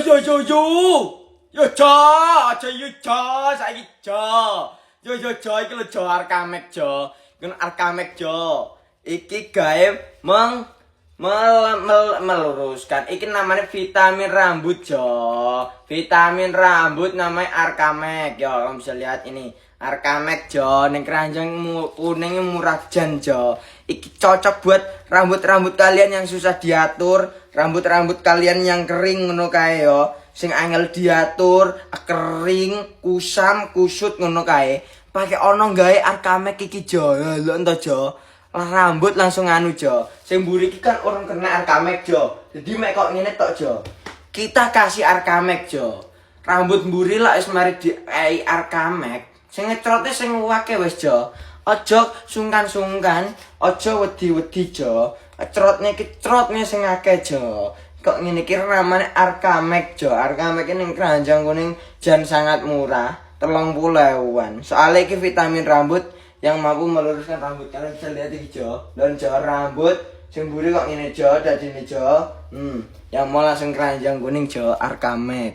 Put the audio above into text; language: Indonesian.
Yo. Yo jo, aja yo jo, saiki jo. Yo jo iki lho jo Arkamek jo. Kan Arkamek jo. Iki gawe meluruskan. Iki namanya vitamin rambut jo. Vitamin rambut namanya Arkamek. Yo, kamu bisa lihat ini. Arkamek jo, ning keranjang kuning murah jan jo. Iki cocok buat rambut-rambut kalian yang susah diatur, rambut-rambut kalian yang kering ngono kae yo. Sing angel diatur, kering, kusam, kusut ngono kae. Pakai ono gawe Arkamek iki jo. Lho ento jo. Rambut langsung anu jo. Sing mburi iki kan orang kena Arkamek jo. Jadi mek kok ngene tok jo. Kita kasih Arkamek jo. Rambut mburi lah wis mari di Arkamek. Sing ngetrote sing wake wis jo. Ojo sungkan-sungkan, ojo wedi-wedi jo. Trotne iki trotne sing akeh jo. Kok ngene iki namanya Arkamek jo. Arkamek ini keranjang kuning jan sangat murah, 30.000-an. Soalnya iki vitamin rambut yang mampu meluruskan rambut. Kalian bisa lihat iki jo. Dan jo rambut sing mburi kok ngene jo, dadine jo. Yang mau langsung keranjang kuning jo Arkamek.